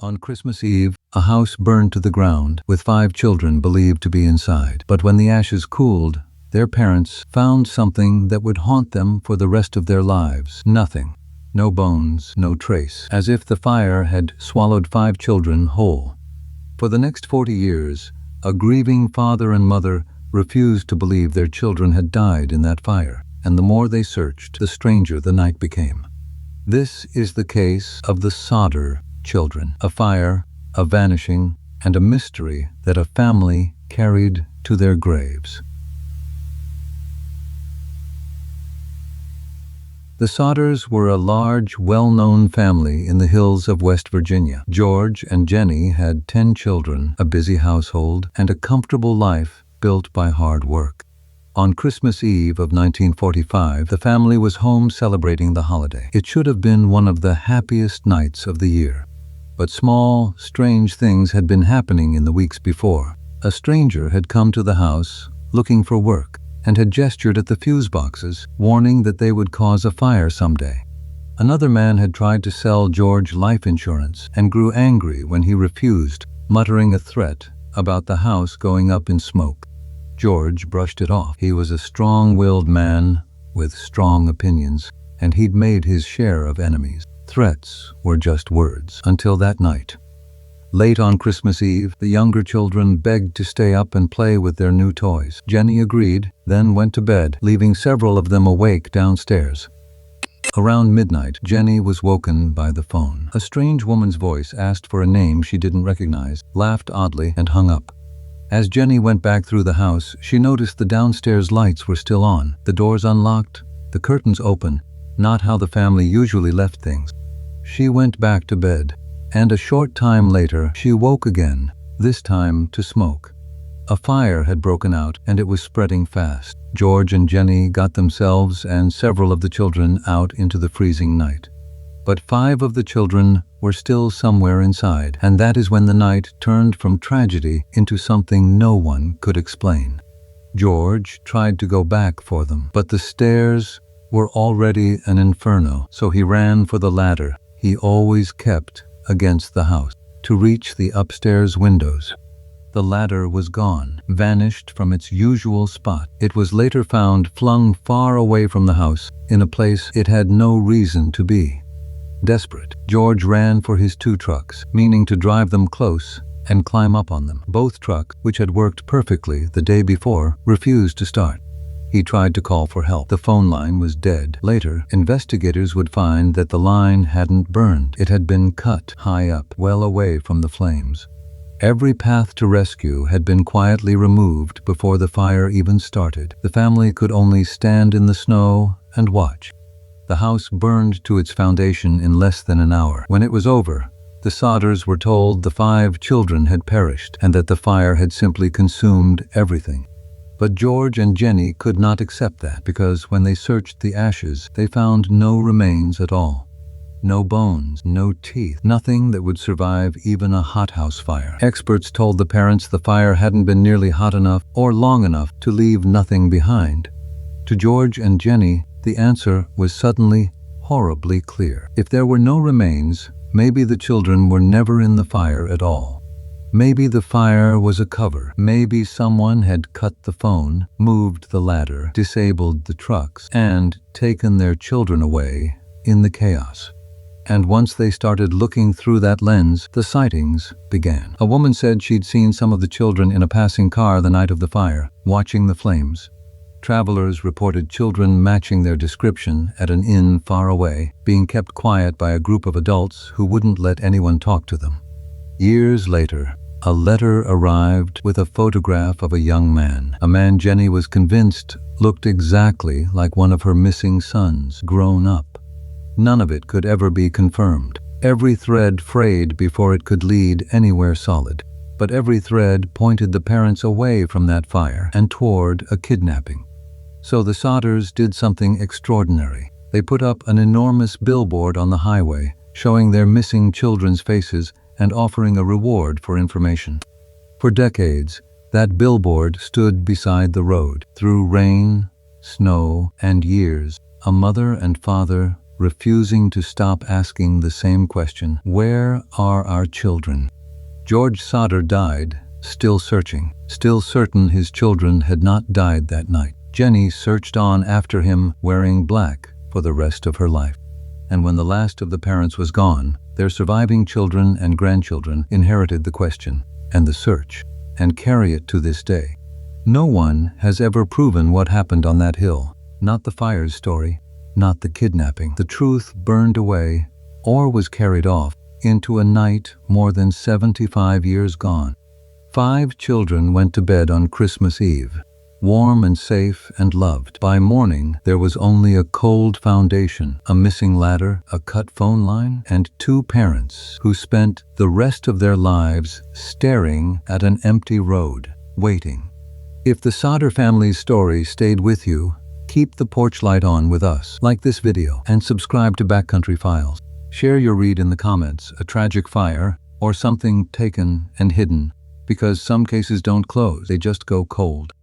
On Christmas Eve, a house burned to the ground with 5 children believed to be inside. But when the ashes cooled, their parents found something that would haunt them for the rest of their lives. Nothing. No bones, no trace. As if the fire had swallowed 5 children whole. For the next 40 years, a grieving father and mother refused to believe their children had died in that fire. And the more they searched, the stranger the night became. This is the case of the Sodder children, a fire, a vanishing, and a mystery that a family carried to their graves. The Sodders were a large, well-known family in the hills of West Virginia. George and Jennie had 10 children, a busy household, and a comfortable life built by hard work. On Christmas Eve of 1945, the family was home celebrating the holiday. It should have been one of the happiest nights of the year. But small, strange things had been happening in the weeks before. A stranger had come to the house looking for work and had gestured at the fuse boxes, warning that they would cause a fire someday. Another man had tried to sell George life insurance and grew angry when he refused, muttering a threat about the house going up in smoke. George brushed it off. He was a strong-willed man with strong opinions, and he'd made his share of enemies. Threats were just words, until that night. Late on Christmas Eve, the younger children begged to stay up and play with their new toys. Jennie agreed, then went to bed, leaving several of them awake downstairs. Around midnight, Jennie was woken by the phone. A strange woman's voice asked for a name she didn't recognize, laughed oddly, and hung up. As Jennie went back through the house, she noticed the downstairs lights were still on, the doors unlocked, the curtains open, not how the family usually left things. She went back to bed, and a short time later, she woke again, this time to smoke. A fire had broken out, and it was spreading fast. George and Jennie got themselves and several of the children out into the freezing night. But 5 of the children were still somewhere inside, and that is when the night turned from tragedy into something no one could explain. George tried to go back for them, but the stairs were already an inferno, so he ran for the ladder he always kept against the house to reach the upstairs windows. The ladder was gone, vanished from its usual spot. It was later found flung far away from the house in a place it had no reason to be. Desperate, George ran for his 2 trucks, meaning to drive them close and climb up on them. Both trucks, which had worked perfectly the day before, refused to start. He tried to call for help. The phone line was dead. Later, investigators would find that the line hadn't burned. It had been cut high up, well away from the flames. Every path to rescue had been quietly removed before the fire even started. The family could only stand in the snow and watch. The house burned to its foundation in less than an hour. When it was over, the Sodders were told the 5 children had perished and that the fire had simply consumed everything. But George and Jennie could not accept that, because when they searched the ashes, they found no remains at all. No bones, no teeth, nothing that would survive even a hothouse fire. Experts told the parents the fire hadn't been nearly hot enough or long enough to leave nothing behind. To George and Jennie, the answer was suddenly horribly clear. If there were no remains, maybe the children were never in the fire at all. Maybe the fire was a cover. Maybe someone had cut the phone, moved the ladder, disabled the trucks, and taken their children away in the chaos. And once they started looking through that lens, the sightings began. A woman said she'd seen some of the children in a passing car the night of the fire, watching the flames. Travelers reported children matching their description at an inn far away, being kept quiet by a group of adults who wouldn't let anyone talk to them. Years later, a letter arrived with a photograph of a young man, a man Jennie was convinced looked exactly like one of her missing sons, grown up. None of it could ever be confirmed. Every thread frayed before it could lead anywhere solid. But every thread pointed the parents away from that fire and toward a kidnapping. So the Sodders did something extraordinary. They put up an enormous billboard on the highway, showing their missing children's faces and offering a reward for information. For decades, that billboard stood beside the road. Through rain, snow, and years, a mother and father refusing to stop asking the same question: where are our children? George Sodder died, still searching, still certain his children had not died that night. Jennie searched on after him, wearing black for the rest of her life. And when the last of the parents was gone, their surviving children and grandchildren inherited the question and the search, and carry it to this day. No one has ever proven what happened on that hill. Not the fire's story, not the kidnapping. The truth burned away, or was carried off into a night more than 75 years gone. 5 children went to bed on Christmas Eve, warm and safe and loved. By morning, there was only a cold foundation, a missing ladder, a cut phone line, and 2 parents who spent the rest of their lives staring at an empty road, waiting. If the Sodder family's story stayed with you, keep the porch light on with us. Like this video and subscribe to Backcountry Files. Share your read in the comments, a tragic fire or something taken and hidden, because some cases don't close, they just go cold.